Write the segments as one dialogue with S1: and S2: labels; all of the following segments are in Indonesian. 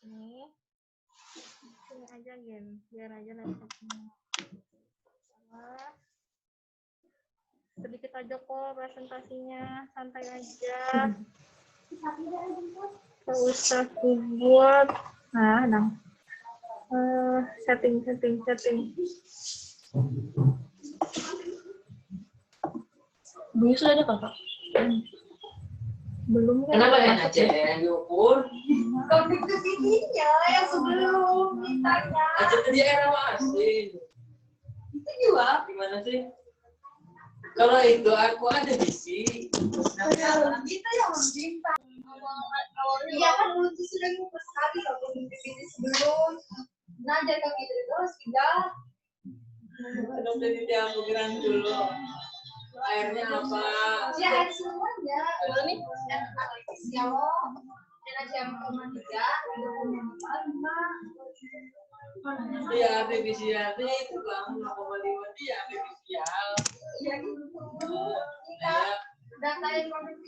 S1: Sini aja Gen, biar aja laptopnya. Sedikit aja kok presentasinya, santai aja. Gak usah buat. Nah. Setting.
S2: Bunyi sudah ada kakak?
S1: Belum ya?
S3: Kenapa ya Aceh yang diukur?
S4: Konflik ininya yang sebelum mintanya.
S3: Aceh tadi era masih.
S4: Itu juga.
S3: Gimana sih? Kalau itu aku ada visi.
S4: Kita yang meminta. Iya kan dulu tuh sudah ngumpul sekali kalau konflik sebelum. Nah jadi kami terus tidak.
S3: Dong dari tiap pikiran dulu. Airnya apa?
S4: Ya air semuanya. Ini yang yang cuma 3, 2,5.
S3: Iya, artifisialnya itu bang 0,5 dia artifisial.
S4: Iya gitu. Data yang konflik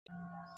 S1: Bismillah.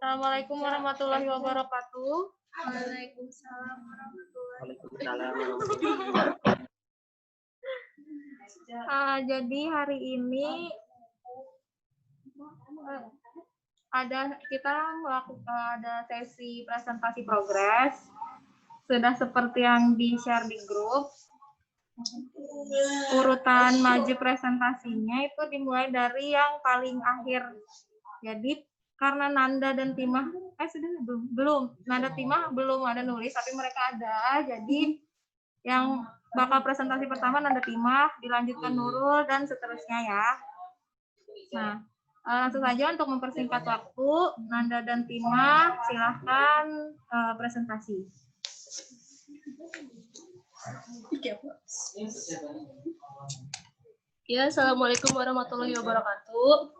S1: Assalamualaikum warahmatullahi wabarakatuh.
S4: Waalaikumsalam warahmatullahi
S1: Jadi hari ini kita melakukan ada sesi presentasi progres. Sudah seperti yang di-share di grup. Urutan maju presentasinya itu dimulai dari yang paling akhir. Jadi karena Nanda dan Timah belum Nanda Timah belum ada nulis, tapi mereka ada. Jadi yang bakal presentasi pertama Nanda Timah, dilanjutkan Nurul dan seterusnya ya. Nah, langsung saja untuk mempersingkat waktu, Nanda dan Timah silahkan presentasi.
S2: Ya, assalamualaikum warahmatullahi wabarakatuh.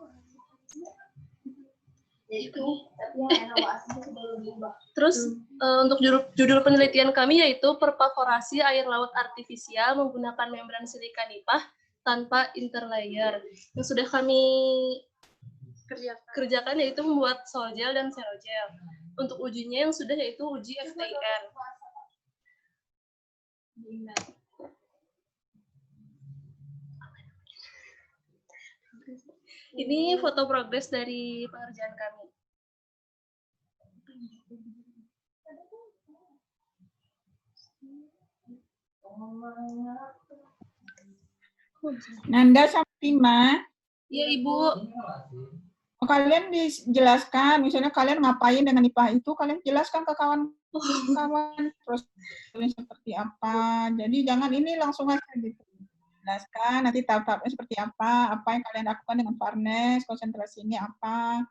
S2: Terus untuk judul penelitian kami yaitu perpavorasi air laut artifisial menggunakan membran silika nipah tanpa interlayer. Yang sudah kami kerjakan yaitu membuat sol gel dan serogel. Untuk ujinya yang sudah yaitu uji FTIR. Ini foto progres dari pengerjaan kami.
S5: Nanda sama Tima,
S2: Iya, Ibu.
S5: kalian dijelaskan, misalnya kalian ngapain dengan IPA itu, kalian jelaskan ke kawan-kawan, terus seperti apa. Jadi jangan ini langsung aja gitu. Jelaskan nanti tahap-tahapnya seperti apa yang kalian lakukan dengan varnish, konsentrasi ini apa,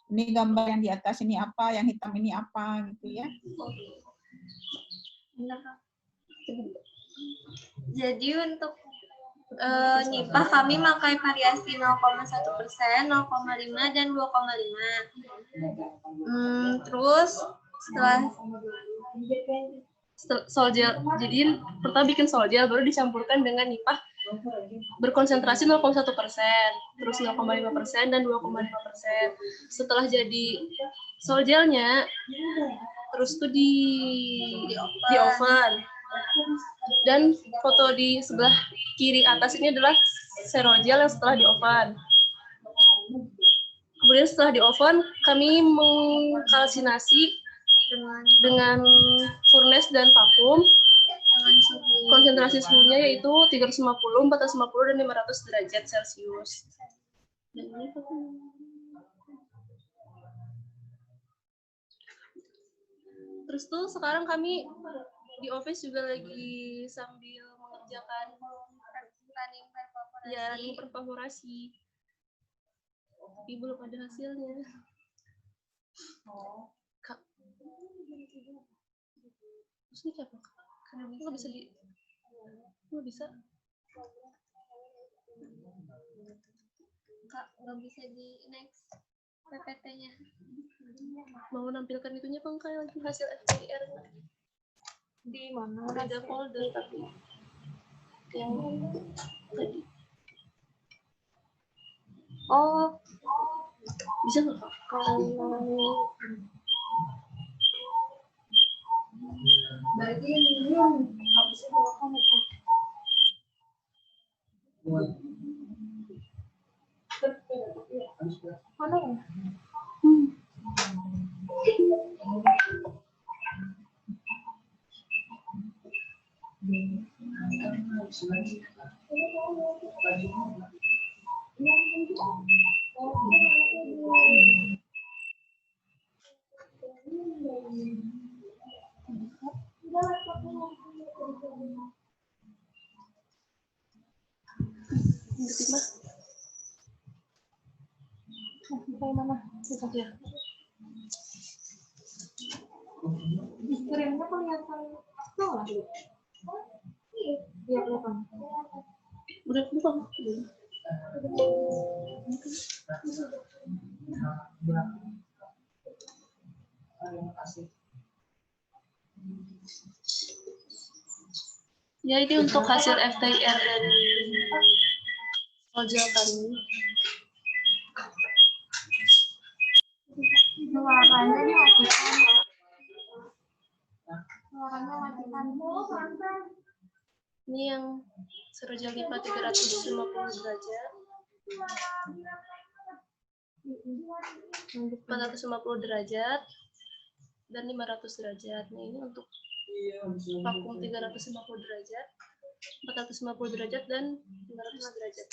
S5: ini gambar yang di atas ini apa, yang hitam ini apa, gitu ya.
S4: Jadi untuk nipah kami pakai variasi 0,1%, 0,5 dan 2,5. Terus setelah
S2: Sol gel. Jadi pertama bikin sol gel baru dicampurkan dengan nipah berkonsentrasi 0,1%, terus 0,5% dan 2,5%. Setelah jadi sol gelnya, terus tuh di oven. Dan foto di sebelah kiri atas ini adalah serogel yang setelah di oven. Kemudian setelah di oven, kami mengkalsinasi dengan furnace dan vakum. Konsentrasi suhunya yaitu 350, 450, dan 500 derajat Celcius. Terus tuh sekarang kami di office juga lagi sambil mengerjakan running pervaporasi. Tapi belum ada hasilnya. Kak. Terus ini apa? Kenapa nggak bisa nggak bisa?
S4: Kak, nggak bisa di next PPT-nya.
S2: Mau nampilkan itunya bang kayak lagi hasil FTIR
S1: Di mana?
S2: ada folder tapi yang tadi.
S1: Oh,
S2: Bisa nggak Kak? Kalau
S4: Berarti minum habis itu makan itu.
S1: Mana ya?
S2: Timah.
S1: Sampai mana?
S2: Ya.
S1: Screen-nya kelihatan aktual lah. Iya, kelihatan.
S2: Udah buka. Ya, ini untuk hasil FTIR dari Ojol kami.
S1: Suaranya dimatikan. Suaranya matikan.
S2: Ini yang serujal lipat 350 derajat. 450 derajat dan 500 derajat. Nah, ini untuk vakum 350 derajat, 450 derajat dan 500 derajat.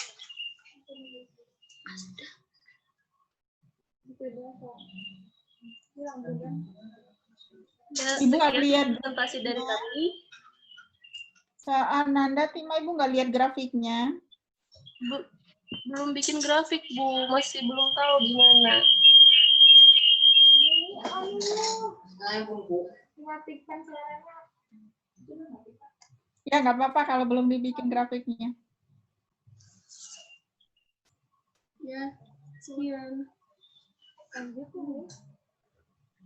S2: Ya,
S5: Ibu nggak
S2: sekian
S5: lihat
S2: presentasi dari kami.
S5: Nanda, Tima, Ibu nggak lihat grafiknya?
S2: Belum bikin grafik, Bu. Masih belum tahu gimana.
S1: Matikan suaranya.
S5: Ya nggak apa-apa kalau belum dibikin grafiknya.
S2: Ya, sekian.
S1: Lanjut nih.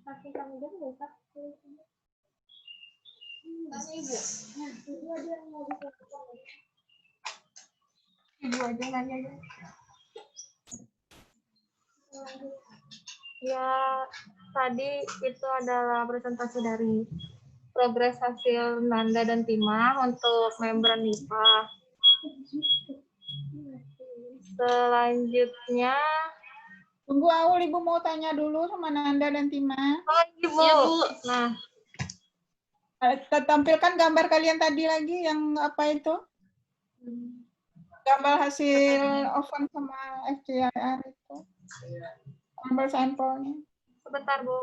S1: Pakai kamu juga bisa.
S4: Tanya ibu.
S1: Ibu aja yang mau bisa. Ibu aja nanya aja. Ya, tadi itu adalah presentasi dari progres hasil Nanda dan Tima untuk membran NIPA. Selanjutnya,
S5: Tunggu Aul, Ibu mau tanya dulu sama Nanda dan Tima.
S1: oh Ibu.
S2: Iya, Bu.
S1: Nah,
S5: Tampilkan gambar kalian tadi lagi yang apa itu? Gambar hasil oven sama FTIR itu. Gambar sampelnya.
S1: sebentar Bu.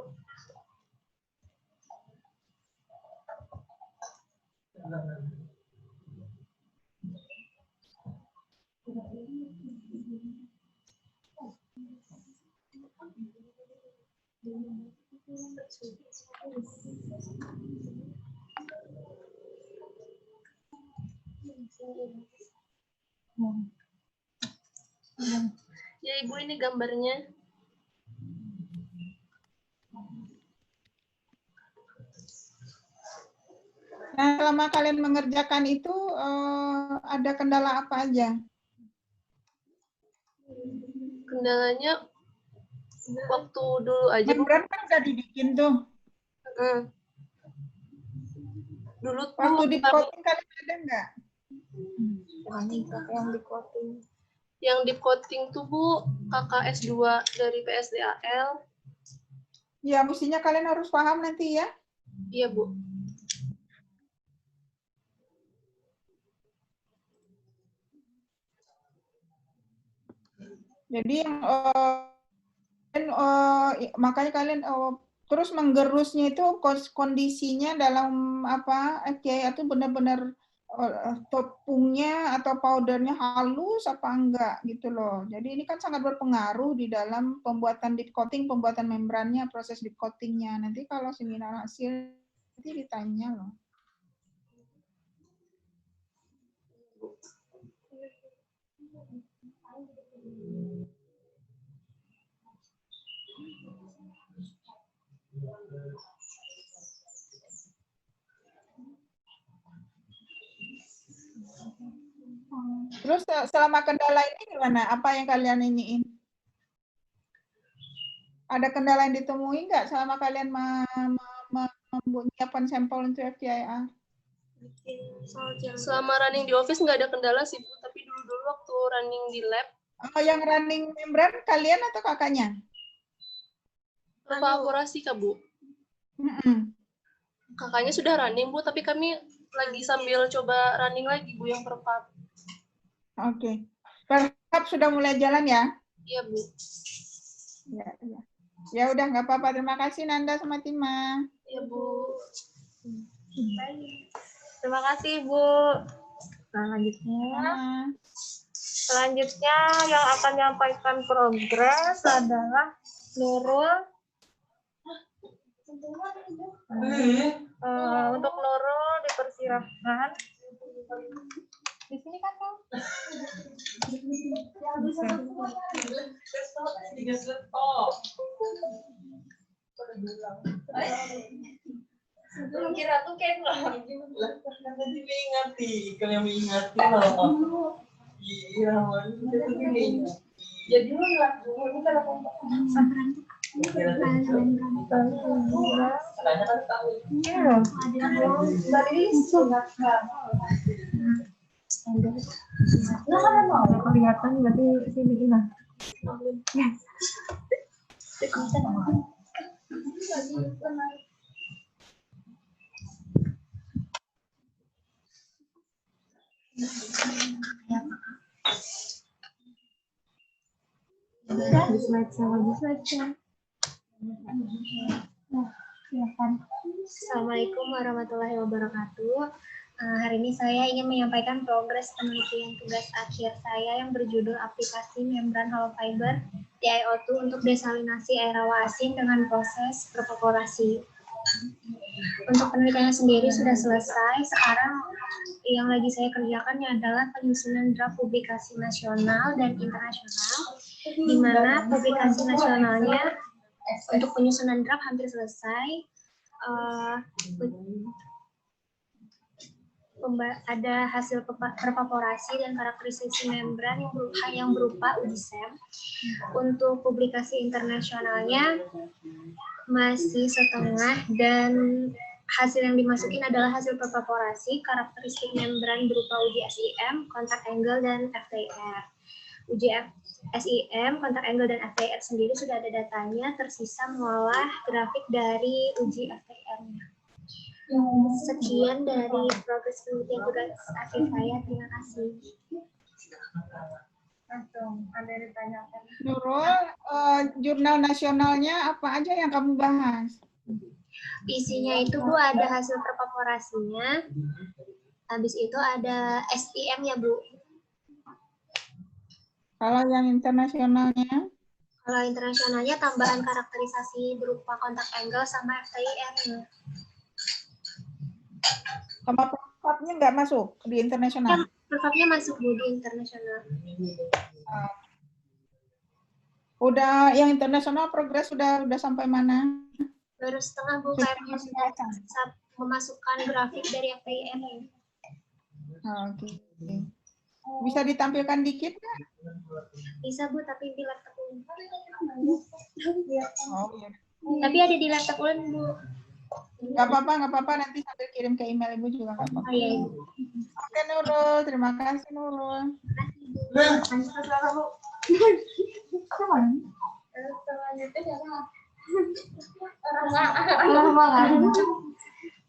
S2: Ya, Ibu, ini gambarnya.
S5: Nah, selama kalian mengerjakan itu ada kendala apa aja?
S2: Kendalanya waktu dulu aja, Bu.
S5: Membran kan udah dibikin tuh.
S2: Dulu
S5: Waktu
S2: tuh
S5: di coating kalian ada nggak?
S1: Yang di coating.
S2: yang deep coating tuh, Bu, KKS 2 dari PSDAL.
S5: Ya, mestinya kalian harus paham nanti ya.
S2: Iya, Bu.
S5: Jadi yang makanya kalian terus menggerusnya itu kondisinya dalam apa FTIR itu benar-benar tepungnya atau powdernya halus apa enggak gitu loh. Jadi ini kan sangat berpengaruh di dalam pembuatan deep coating, pembuatan membrannya, proses deep coatingnya. Nanti kalau seminar hasil nanti ditanya loh. Terus selama kendala ini gimana? Apa yang kalian iniin? Ada kendala yang ditemui nggak selama kalian menyiapkan sampel untuk FTIR?
S2: Selama running di office nggak ada kendala sih Bu, tapi dulu waktu running di lab.
S5: Oh, yang running membran kalian atau kakaknya?
S2: Evaporasi Kak Bu. Kakaknya sudah running Bu, tapi kami lagi sambil coba running lagi Bu yang perpap.
S5: Oke. Perhap sudah mulai jalan ya?
S2: Iya Bu.
S5: Ya, ya. Ya udah nggak apa-apa. Terima kasih Nanda sama Tima.
S2: Iya Bu.
S1: Terima kasih Bu. Selanjutnya yang akan menyampaikan progres adalah Nurul. Untuk Nurul dipersilahkan. Di sini kan Kang?
S4: Kira tuh kayak
S3: Nanti mengingati, kalian mengingati loh. Iya, jadi lu langsung kalau
S1: kelihatan berarti sini lah.
S6: Assalamualaikum warahmatullahi wabarakatuh. Hari ini saya ingin menyampaikan progres penelitian tugas akhir saya yang berjudul aplikasi membran hollow fiber TiO2 untuk desalinasi air rawa asin dengan proses pervaporasi. Untuk penelitiannya sendiri sudah selesai. Sekarang yang lagi saya kerjakan adalah penyusunan draft publikasi nasional dan internasional, di mana publikasi nasionalnya untuk penyusunan draft hampir selesai. Ada hasil pervaporasi dan karakteristik membran yang berupa uji SEM. Untuk publikasi internasionalnya masih setengah, dan hasil yang dimasukin adalah hasil pervaporasi, karakteristik membran berupa uji SIM, kontak angle, dan FTIR. Uji SIM, kontak angle, dan FTIR sendiri sudah ada datanya, tersisa mengolah grafik dari uji FTIR-nya. Sekian dari progres penelitian tugas akhir saya. Terima kasih.
S1: Langsung ada yang ditanyakan.
S5: Nurul, jurnal nasionalnya apa aja yang kamu bahas?
S6: Isinya itu Bu ada hasil pervaporasinya, habis itu ada SIM ya Bu.
S5: Kalau yang internasionalnya?
S6: Kalau internasionalnya tambahan karakterisasi berupa kontak angle sama FTIR-nya.
S5: Sama pervapnya nggak masuk di internasional?
S6: Pervapnya masuk Bu di internasional.
S5: Udah yang internasional progres sudah sampai mana?
S6: Baru setengah Bu, kayak memasukkan grafik dari FTIR-nya.
S5: Oke. Bisa ditampilkan dikit nggak?
S6: Bisa Bu, tapi di laptop Ulun.
S5: Oh, iya.
S6: Tapi ada di laptop Ulun Bu.
S5: Nggak apa-apa, nanti sambil kirim ke email Ibu juga nggak apa-apa.
S6: Oh iya Ibu.
S5: Oke Nurul, terima kasih Nurul.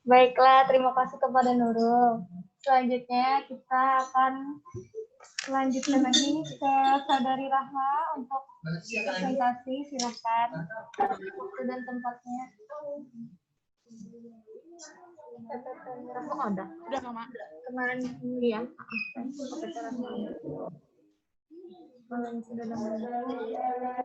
S1: Baiklah, terima kasih kepada Nurul. Selanjutnya kita akan lanjutkan lagi ke Saudari Rahma untuk presentasi. Silakan waktu dan tempatnya. Rahma ada?
S5: Udah Mama.
S1: Kemarin ya. Kemarin sudah ada.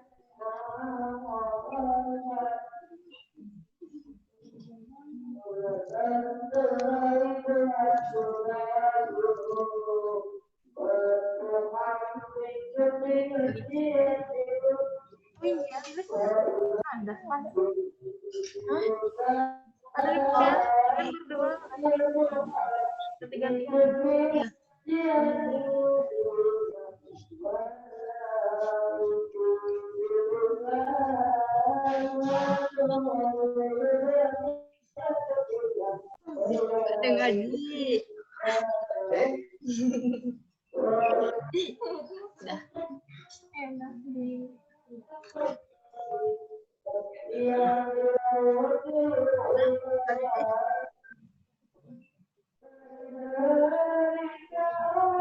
S1: Ada berdua, ketiga-tiganya.
S4: ngaji.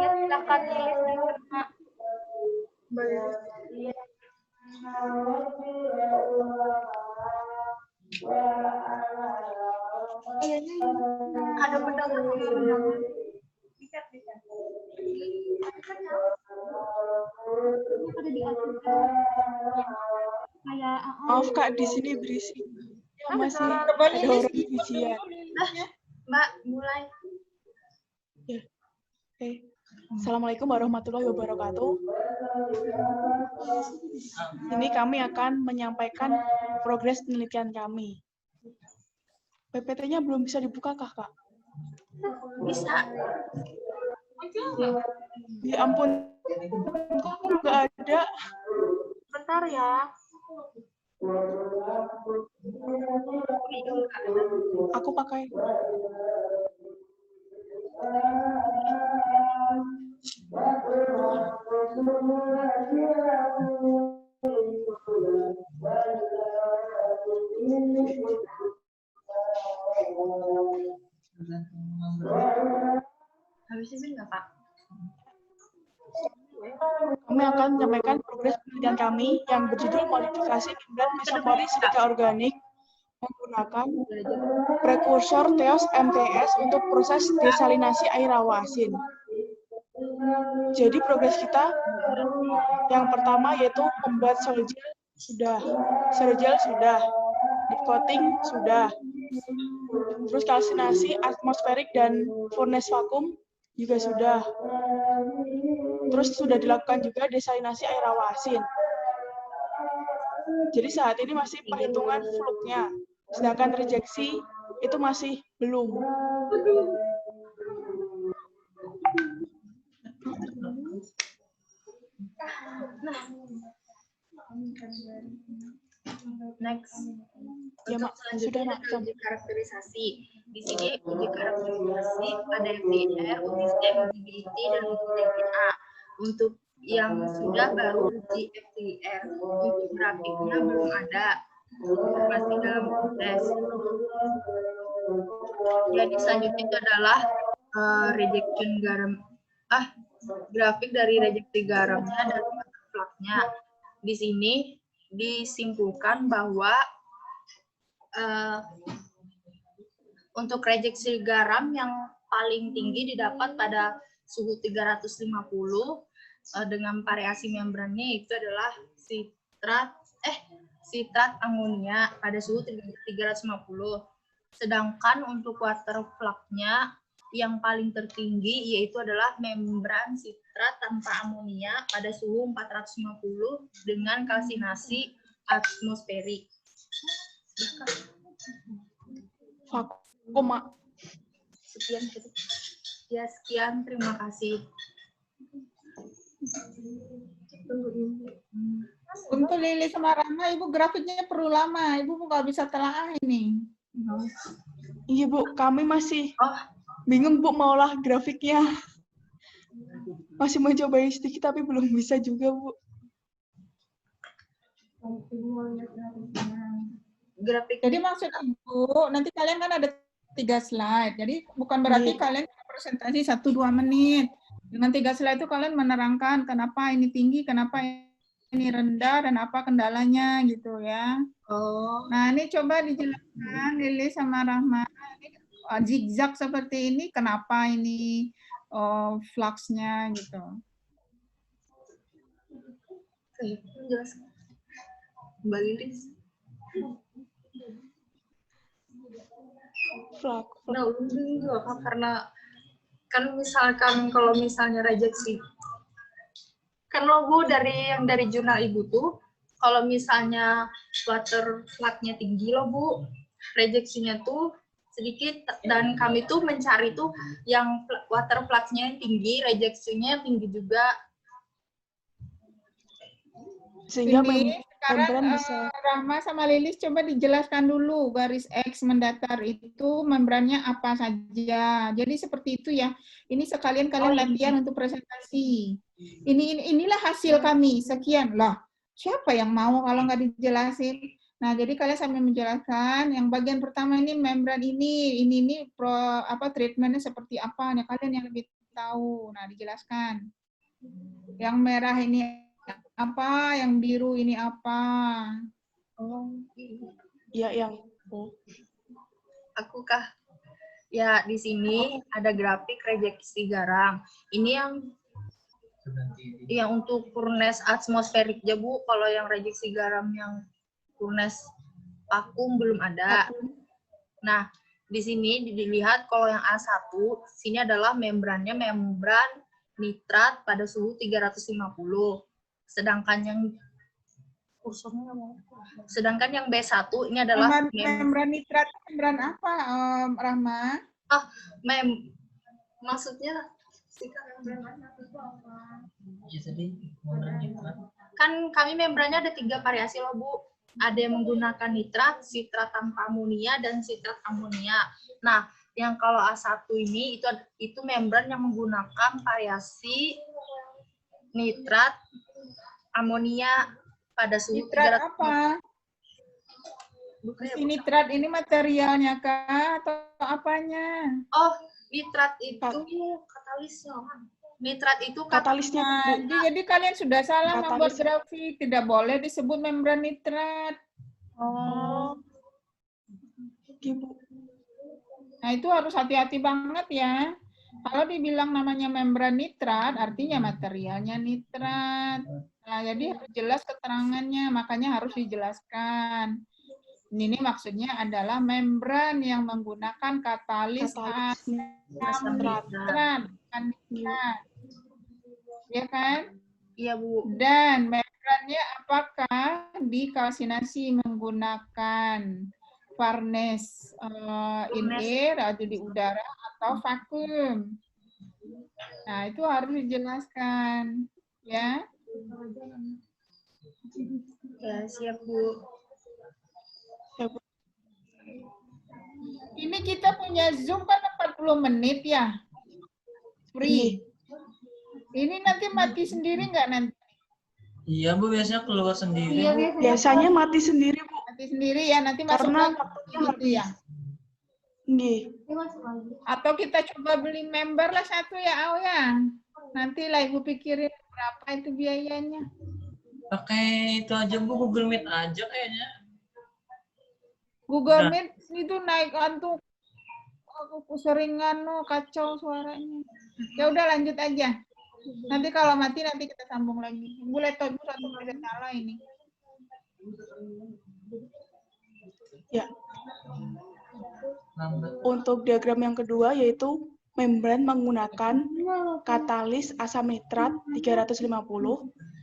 S1: Ya, silakan tulis di tengah.
S4: Ada pendapat.
S1: Bisa, bisa. Kayak
S7: Maaf Kak, di sini berisik. Ya, masih ada orang ujian.
S4: Mbak, mulai.
S7: Ya. Oke. Assalamualaikum warahmatullahi wabarakatuh. Ini kami akan menyampaikan progres penelitian kami. PPT-nya belum bisa dibuka kah, Kak?
S4: Bisa.
S7: Ya ampun, kok nggak ada?
S1: bentar ya.
S7: Aku pakai.
S4: Habis ini nggak, Pak?
S7: Kami akan menyampaikan progres penelitian kami yang berjudul modifikasi membran mesopori silika organik menggunakan prekursor TEOS MTS untuk proses desalinasi air rawa asin. Jadi progres kita yang pertama yaitu membuat solgel sudah, deep coating sudah, terus kalsinasi atmosferik dan furnace vakum juga sudah. Terus sudah dilakukan juga desalinasi air rawa asin. Jadi saat ini masih perhitungan fluknya, sedangkan rejeksi itu masih belum.
S4: Next.
S7: Ya,
S4: Untuk
S7: Mak.
S4: selanjutnya
S7: Sudah, Mak.
S4: ada uji karakterisasi. Di sini uji karakterisasi ada FDR, uji STEM, uji dan uji TGA. Untuk yang sudah baru uji FDR. Untuk grafiknya belum ada. Masih dalam proses. Jadi selanjutnya itu adalah rejection garam. Grafik dari rejeksi garamnya dan flaknya. Di sini disimpulkan bahwa untuk rejeksi garam yang paling tinggi didapat pada suhu 350 dengan variasi membrannya itu adalah sitrat amonia pada suhu 350. Sedangkan untuk water flux-nya yang paling tertinggi yaitu adalah membran sitrat tanpa amonia pada suhu 450 dengan kalsinasi atmosferik.
S7: Vakum, Mak.
S4: Sekian, terima kasih.
S5: Untuk Lili sama Rama, Ibu grafiknya perlu lama. Ibu nggak bisa telaah ini.
S7: Iya, Bu. Kami masih bingung, Bu, maulah grafiknya. Masih mencoba sedikit, tapi belum bisa juga, Bu.
S4: Grafik.
S5: Jadi maksud Ibu, nanti kalian kan ada 3 slide. Jadi bukan berarti kalian presentasi 1-2 menit. Dengan 3 slide itu kalian menerangkan kenapa ini tinggi, kenapa ini rendah, dan apa kendalanya gitu ya. Nah ini coba dijelaskan Lili sama Rahma. Ini zigzag seperti ini, kenapa ini fluxnya gitu.
S4: Jelas. Mbak Lilis. Nah, juga karena kan misalkan kalau misalnya rejeksi kan logo dari jurnal Ibu tuh kalau misalnya water flux-nya tinggi loh Bu, rejeksinya tuh sedikit dan kami tuh mencari tuh yang water flux-nya tinggi, rejeksinya tinggi juga.
S7: Sehingga
S5: Sekarang
S7: membran bisa
S5: Rahma sama Lilis coba dijelaskan dulu garis X mendatar itu membrannya apa saja. Jadi seperti itu ya. Ini sekalian kalian latihan untuk presentasi. Inilah hasil kami. Sekian lah. Siapa yang mau kalau nggak dijelasin? Nah, jadi kalian sambil menjelaskan. Yang bagian pertama ini membran ini treatmentnya seperti apa? Nah, kalian yang lebih tahu. Nah, dijelaskan. Yang merah ini apa, yang biru ini apa.
S4: Oh,
S7: ya yang
S4: aku kah? Ya, di sini ada grafik rejeksi garam. Ini yang untuk furnace atmosferik aja, Bu. Kalau yang rejeksi garam yang furnace vakum belum ada. Nah, di sini dilihat kalau yang A1, sini adalah membrannya membran nitrat pada suhu 350. Sedangkan yang B1 ini adalah
S5: membran nitrat. Membran apa, Rahma?
S4: Maksudnya
S3: membran.
S4: kan kami membrannya ada 3 variasi loh, Bu. Ada yang menggunakan nitrat, sitrat tanpa amonia, dan sitrat amonia. Nah, yang kalau A1 ini itu membran yang menggunakan variasi nitrat amonia pada suhu
S5: Nitrat
S4: 300.
S5: apa? Si nitrat ini materialnya kah atau apanya?
S4: Oh, nitrat itu katalisnya. Nitrat itu
S7: katalisnya.
S5: Jadi kalian sudah salah membuat
S7: Katalis.
S5: grafik. Tidak boleh disebut membran nitrat.
S7: Oh. Ibu.
S5: Nah, itu harus hati-hati banget ya. Kalau dibilang namanya membran nitrat, artinya materialnya nitrat. Nah, jadi harus jelas keterangannya, makanya harus dijelaskan. Ini maksudnya adalah membran yang menggunakan katalis asam nitrat, bukan nitrat. Ya kan?
S4: Iya, Bu.
S5: Dan membrannya apakah dikalsinasi menggunakan furnace in air atau di udara atau vakum. Nah, itu harus dijelaskan, ya.
S4: Ya, siap, Bu.
S5: Ini kita punya Zoom kan 40 menit ya. Free. Ini nanti mati sendiri nggak nanti?
S3: Iya, Bu, biasanya keluar sendiri.
S1: Iya,
S3: Bu.
S7: Biasanya mati sendiri, Bu.
S5: Mati sendiri ya, nanti masuk
S7: Karena
S5: lagi gitu ya.
S7: Nggih.
S5: Atau kita coba beli member lah satu ya, Au ya. Nanti lah Ibu pikirin berapa itu biayanya.
S3: Pakai itu aja, Bu, Google Meet aja kayaknya.
S5: Google Meet itu naik antuk. Aku seringan kacau suaranya. Ya udah lanjut aja. Nanti kalau mati nanti kita sambung lagi. Ibu laptop Ibu satu bisa nyala ini.
S7: Ya. Untuk diagram yang kedua yaitu membran menggunakan katalis asam nitrat 350.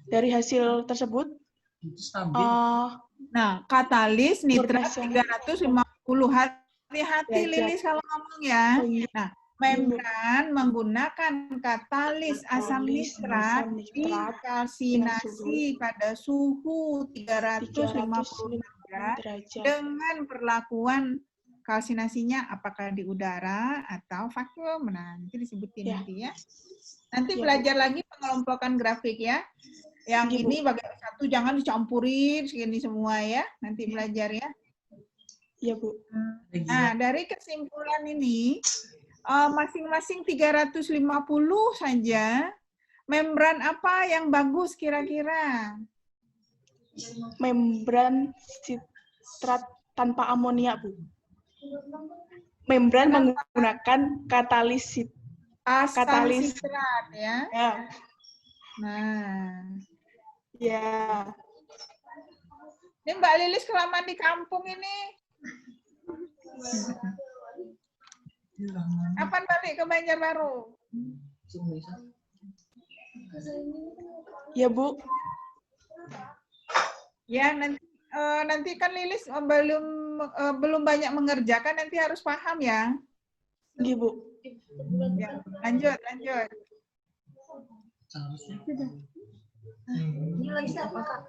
S7: Dari hasil tersebut,
S5: nah, katalis nitrat
S7: Furnace
S5: 350. Hati-hati Lilis kalau ngomong ya. Nah, membran menggunakan katalis asam nitrat dikalsinasi pada suhu 350 derajat dengan perlakuan kalsinasinya apakah di udara atau vakum. Nah, nanti disebutin nanti ya. Nanti belajar lagi pengelompokan grafik ya. Yang ini bagian satu jangan dicampurin segini semua ya. Nanti belajar ya.
S7: Iya, Bu.
S5: Nah, dari kesimpulan ini masing-masing 350 saja. Membran apa yang bagus kira-kira?
S7: Membran sitrat tanpa amonia, Bu. Membran menggunakan katalis
S5: Sitrat ya.
S7: Ya.
S5: Nah,
S7: Ya.
S5: ini Mbak Lilis kelamaan di kampung ini. Kapan balik ke Banjarbaru?
S7: Ya, Bu.
S5: Ya, nanti kan Lilis belum banyak mengerjakan, nanti harus paham ya.
S7: Nggih, Bu.
S5: Ya, lanjut.
S4: Ini lagi apa, Kak?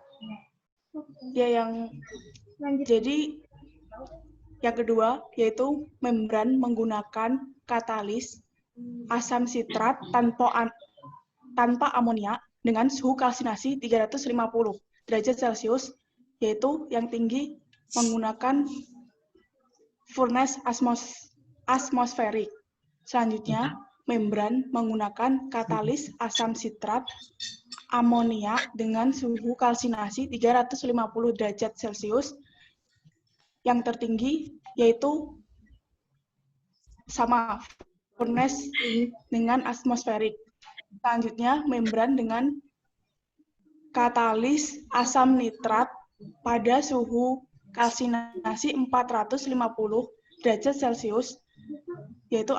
S7: Jadi yang kedua yaitu membran menggunakan katalis asam sitrat tanpa amonia dengan suhu kalsinasi 350 derajat Celcius, yaitu yang tinggi menggunakan furnace atmosferik. Selanjutnya, membran menggunakan katalis asam sitrat amonia dengan suhu kalsinasi 350 derajat Celcius. Yang tertinggi yaitu sama furnace dengan atmosferik. Selanjutnya, membran dengan katalis asam nitrat pada suhu kalsinasi 450 derajat Celcius, yaitu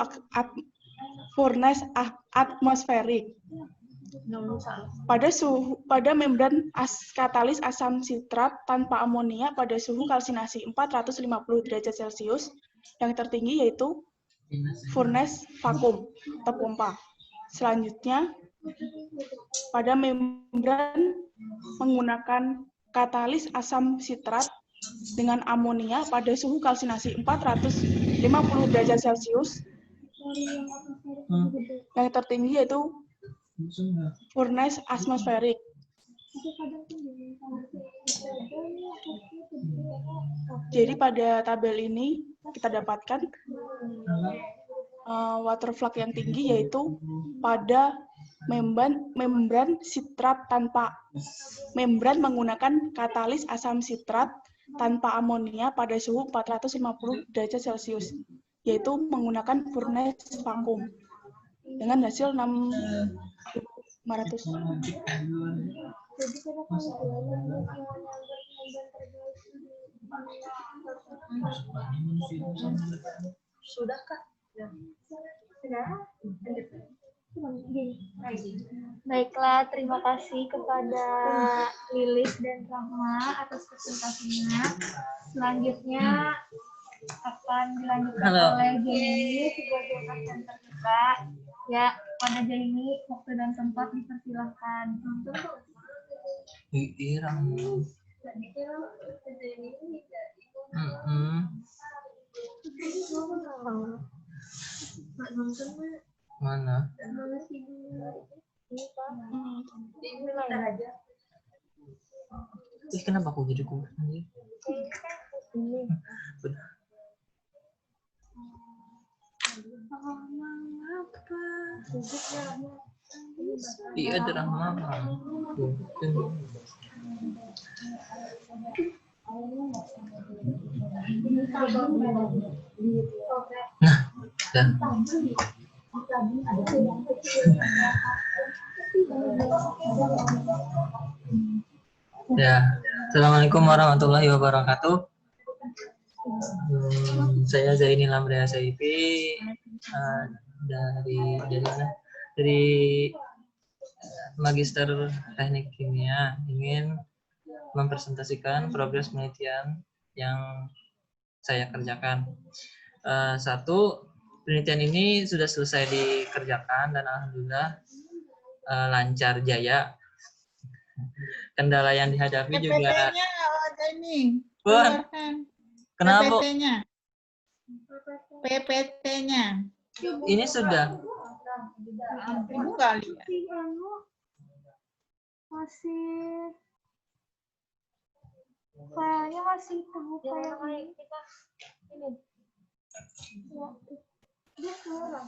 S7: furnace atmosferik. Pada membran katalis asam sitrat tanpa amonia pada suhu kalsinasi 450 derajat Celcius, yang tertinggi yaitu furnace vakum atau pompa. Selanjutnya, pada membran menggunakan katalis asam sitrat dengan amonia pada suhu kalsinasi 450 derajat Celcius, yang tertinggi yaitu furnace atmosferik. Jadi pada tabel ini kita dapatkan water flux yang tinggi yaitu pada membran sitrat tanpa membran menggunakan katalis asam sitrat tanpa amonia pada suhu 450 derajat Celcius, yaitu menggunakan furnace vakum dengan hasil 6.500.
S4: Sudah, Kak?
S1: Baiklah, terima kasih kepada Lilis dan Rahma atas presentasinya. Selanjutnya akan dilanjutkan oleh Jamie sebagai presenter kita. Ya, pada Jamie, waktu dan tempat dipersilahkan.
S8: Mana? Ih, kenapa aku jadi kurang nih? Iya, ada Rahma. Nah, dan ya, Assalamualaikum warahmatullahi wabarakatuh. Saya Zaini Lamria Saifi dari mana? Dari Magister Teknik Kimia, ingin mempresentasikan progres penelitian yang saya kerjakan. Satu, penelitian ini sudah selesai dikerjakan dan alhamdulillah lancar jaya. Kendala yang dihadapi juga. Kenapa?
S5: PPT-nya.
S8: Ini sudah.
S1: Masih kayaknya masih terbuka ya kita ini. Ya, dia keluar.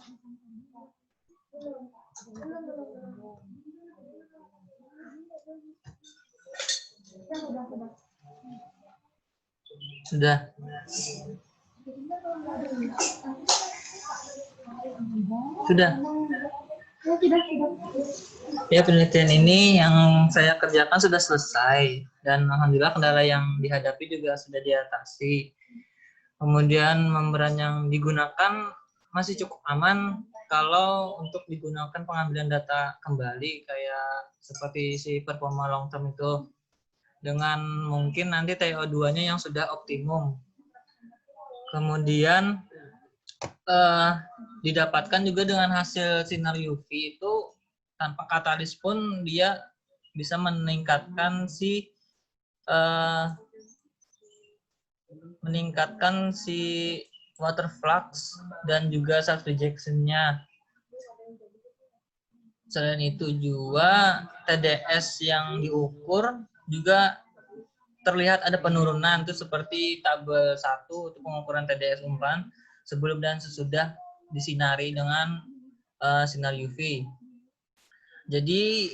S8: Sudah. Sudah. Ya, penelitian ini yang saya kerjakan sudah selesai dan alhamdulillah kendala yang dihadapi juga sudah diatasi. Kemudian membran yang digunakan masih cukup aman kalau untuk digunakan pengambilan data kembali kayak seperti si performa long term itu, dengan mungkin nanti TO2-nya yang sudah optimum. Kemudian didapatkan juga dengan hasil sinar UV itu tanpa katalis pun dia bisa meningkatkan si meningkatkan si water flux dan juga self rejection-nya. Selain itu juga TDS yang diukur juga terlihat ada penurunan, itu seperti tabel 1 untuk pengukuran TDS umpan sebelum dan sesudah disinari dengan sinar UV. Jadi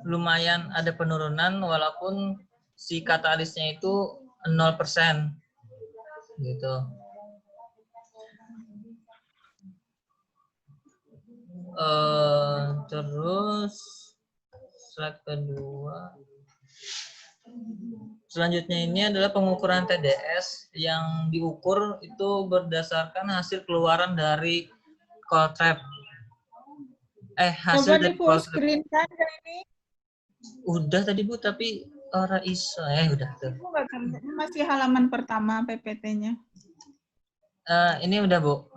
S8: lumayan ada penurunan walaupun si katalisnya itu 0% gitu. Terus slide kedua. Selanjutnya ini adalah pengukuran TDS yang diukur itu berdasarkan hasil keluaran dari call trap. Hasil
S5: Coba
S8: dari
S5: di full
S8: call trap.
S5: screen kan ini?
S8: Udah tadi Bu, tapi ora iso. Udah tuh.
S5: Masih halaman pertama PPT-nya.
S8: Ini udah Bu.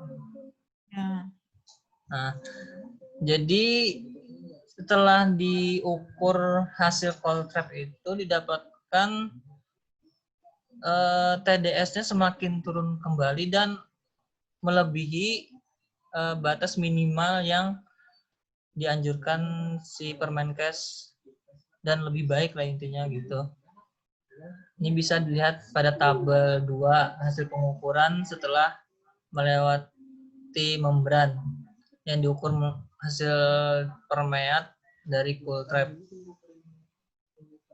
S5: Ya.
S8: Nah, jadi setelah diukur hasil call trap itu didapatkan TDS-nya semakin turun kembali dan melebihi batas minimal yang dianjurkan si Permenkes dan lebih baik lah intinya gitu. Ini bisa dilihat pada tabel 2 hasil pengukuran setelah melewati membran yang diukur hasil permeat dari cool trap.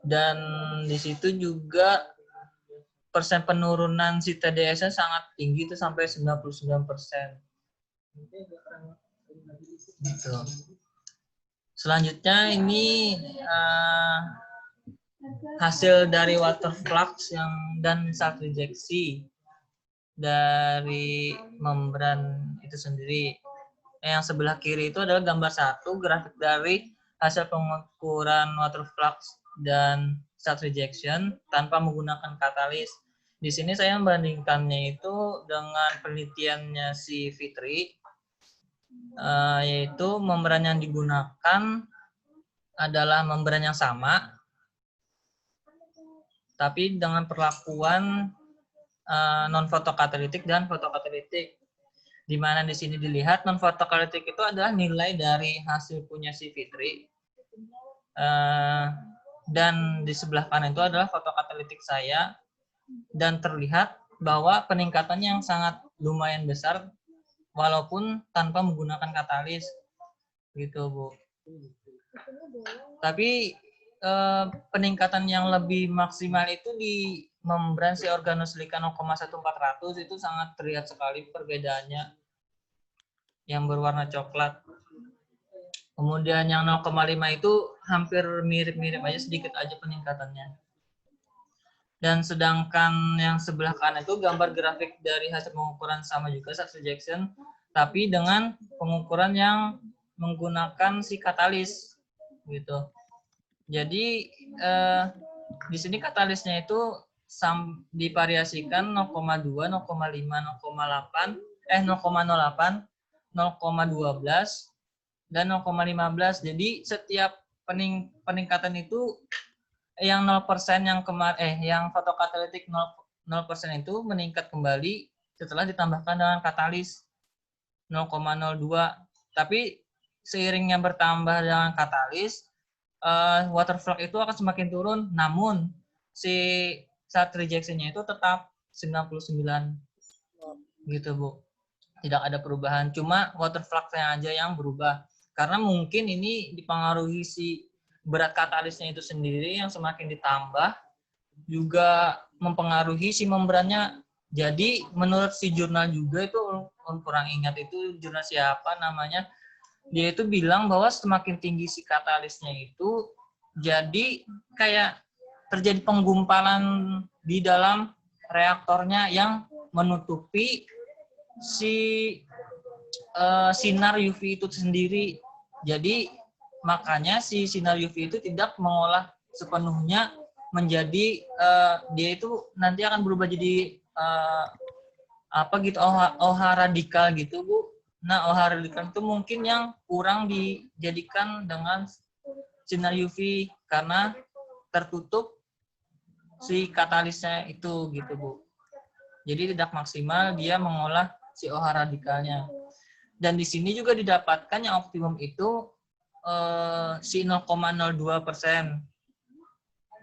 S8: Dan di situ juga persen penurunan si TDS-nya sangat tinggi, itu sampai 99%. Gitu. Selanjutnya ini hasil dari water flux dan self rejection dari membran itu sendiri. Yang sebelah kiri itu adalah gambar 1 grafik dari hasil pengukuran water flux dan self rejection tanpa menggunakan katalis. Di sini saya membandingkannya itu dengan penelitiannya si Fitri, yaitu membran yang digunakan adalah membran yang sama, tapi dengan perlakuan non fotokatalitik dan fotokatalitik. Di mana di sini dilihat non fotokatalitik itu adalah nilai dari hasil punya si Fitri, dan di sebelah kanan itu adalah fotokatalitik saya, dan terlihat bahwa peningkatannya yang sangat lumayan besar walaupun tanpa menggunakan katalis gitu Bu. Tapi peningkatan yang lebih maksimal itu di membran si organosilika 0,1400 itu sangat terlihat sekali perbedaannya yang berwarna coklat. Kemudian yang 0,5 itu hampir mirip-mirip aja, sedikit aja peningkatannya. Dan sedangkan yang sebelah kanan itu gambar grafik dari hasil pengukuran sama juga self rejection, tapi dengan pengukuran yang menggunakan si katalis gitu. Jadi di sini katalisnya itu divariasikan 0,2, 0,5, 0,8, 0,08, 0,12 dan 0,15. Jadi setiap peningkatan itu yang 0% yang fotokatalitik 0% itu meningkat kembali setelah ditambahkan dengan katalis 0,02. Tapi seiringnya bertambah dengan katalis, water flux itu akan semakin turun, namun si self rejection-nya itu tetap 99 gitu Bu. Tidak ada perubahan, cuma water flux-nya aja yang berubah. Karena mungkin ini dipengaruhi si berat katalisnya itu sendiri yang semakin ditambah, juga mempengaruhi si membrannya. Jadi menurut si jurnal juga itu, kurang ingat itu jurnal siapa namanya, dia itu bilang bahwa semakin tinggi si katalisnya itu, jadi kayak terjadi penggumpalan di dalam reaktornya yang menutupi si sinar UV itu sendiri. Jadi makanya si sinar UV itu tidak mengolah sepenuhnya menjadi dia itu nanti akan berubah jadi OH radikal gitu Bu. Nah, OH radikal itu mungkin yang kurang dijadikan dengan sinar UV karena tertutup si katalisnya itu gitu Bu. Jadi tidak maksimal dia mengolah si OH radikalnya. Dan di sini juga didapatkan yang optimum itu si 0,02%.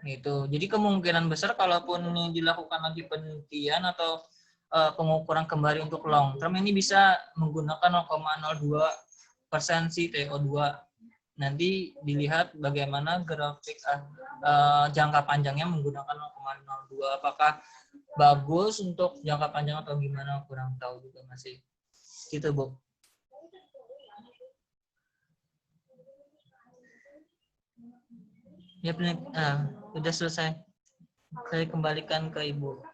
S8: Gitu. Jadi kemungkinan besar kalaupun ini dilakukan lagi penelitian atau pengukuran kembali untuk long term ini bisa menggunakan 0,02% si TO2. Nanti dilihat bagaimana grafik jangka panjangnya menggunakan 0,02. Apakah bagus untuk jangka panjang atau gimana, kurang tahu juga masih. Gitu Bu. Ya, sudah selesai. Saya kembalikan ke Ibu.